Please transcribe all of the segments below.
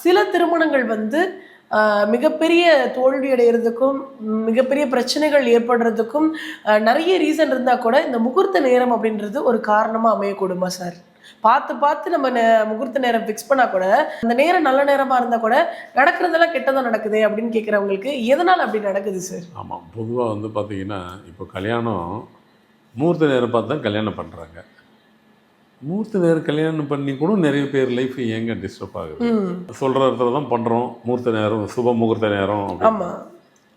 சில திருமணங்கள் வந்து மிகப்பெரிய தோல்வி அடைகிறதுக்கும் மிகப்பெரிய பிரச்சனைகள் ஏற்படுறதுக்கும் நிறைய ரீசன் இருந்தால் கூட இந்த முகூர்த்த நேரம் அப்படின்றது ஒரு காரணமாக அமையக்கூடுமா சார்? பார்த்து பார்த்து நம்ம முகூர்த்த நேரம் ஃபிக்ஸ் பண்ணால் கூட அந்த நேரம் நல்ல நேரமாக இருந்தால் கூட நடக்கிறதெல்லாம் கெட்டதான் நடக்குது அப்படின்னு கேட்குறவங்களுக்கு எதனால் அப்படி நடக்குது சார்? ஆமாம், பொதுவாக வந்து பார்த்தீங்கன்னா இப்போ கல்யாணம் முகூர்த்த நேரம் பார்த்து தான் கல்யாணம் பண்ணுறாங்க. முகூர்த்த நேரம் கல்யாணம் பண்ணி கூட நிறைய பேர் லைஃப் ஏங்க டிஸ்டர்ப் ஆகுது. சொல்கிற இடத்துல தான் பண்ணுறோம் முகூர்த்த நேரம், சுப முகூர்த்த நேரம். ஆமாம்.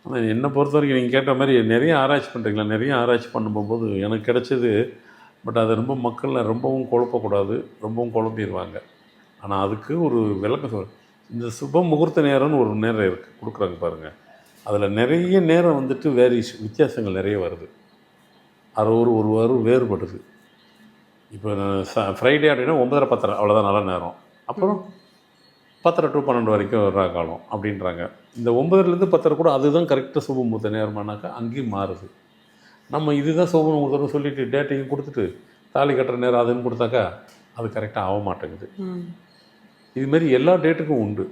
ஆனால் என்னை பொறுத்த வரைக்கும் நீங்கள் கேட்ட மாதிரி நிறைய ஆராய்ச்சி பண்ணுறீங்களா, நிறைய ஆராய்ச்சி பண்ணும்போது எனக்கு கிடைச்சது. பட் அதை ரொம்ப மக்களில் ரொம்பவும் குழப்பக்கூடாது, ரொம்பவும் குழம்பிடுவாங்க. ஆனால் அதுக்கு ஒரு விளக்கம் இந்த சுப முகூர்த்த நேரம்னு ஒரு நேரம் இருக்குது கொடுக்குறாங்க பாருங்கள். அதில் நிறைய நேரம் வந்துட்டு வித்தியாசங்கள் நிறைய வருது. அது ஒரு வாரம் வேறுபடுது. இப்போ ஃப்ரைடே அப்படின்னா 9:30 10:30 அவ்வளோதான் நல்ல நேரம். அப்புறம் 10:30 to 12 வரைக்கும் வர்ற காலம் அப்படின்றாங்க. இந்த 9:00லேருந்து 10:30 கூட அதுதான் கரெக்டாக சுப முகூர்த்த நேரமானாக்கா அங்கேயும் மாறுது. நம்ம இதுதான் சுப முகூர்த்தம்னு சொல்லிட்டு டேட்டையும் கொடுத்துட்டு தாலி கட்டுற நேரம் அதுன்னு கொடுத்தாக்கா அது கரெக்டாக ஆக மாட்டேங்குது. இதுமாரி எல்லா டேட்டுக்கும் உண்டு.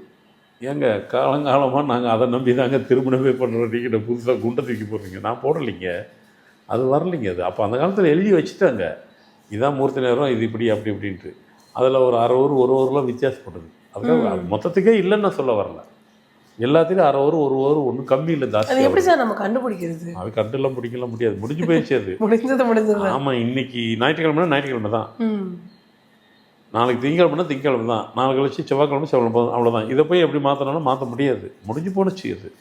ஏங்க காலங்காலமாக நாங்கள் அதை நம்பி தாங்க திருமணமே பண்ணுறோம். நீங்கள் புதுசாக குண்டை தூக்கி போடுறீங்க, நான் போடலைங்க, அது வரலைங்க. அது அப்போ அந்த காலத்தில் எழுதி வச்சுட்டாங்க, இதுதான் முகூர்த்த நேரம், இது இப்படி அப்படி இப்படின்ட்டு. அதில் ஒரு அரை ஊர் ஒரு ஊரில் வித்தியாசப்படுது. அதுக்காக மொத்தத்துக்கே இல்லைன்னு நான் சொல்ல வரல. எல்லாத்துலேயும் அரை ஊர் ஒரு ஊர் ஒன்றும் கம்மி இல்லை, ஜாஸ்தி. எப்படி சார் நம்ம கண்டுபிடிக்கிறது? அது கண்டுலாம் பிடிக்கலாம் முடியாது, முடிஞ்சு போயிடுச்சு அது. முடிஞ்சது. ஆமாம், இன்னைக்கு ஞாயிற்றுக்கிழமைனா ஞாயிற்றுக்கிழமை தான், நாளைக்கு திங்கக்கிழமைனா திங்கக்கிழமை தான், நாளை கழிச்சு செவ்வாய்க்கிழமை செவ்வாய்க்கிழமை, அவ்வளோதான். இதை போய் எப்படி மாற்றணும்னா மாற்ற முடியாது, முடிஞ்சு போணுச்சு அது.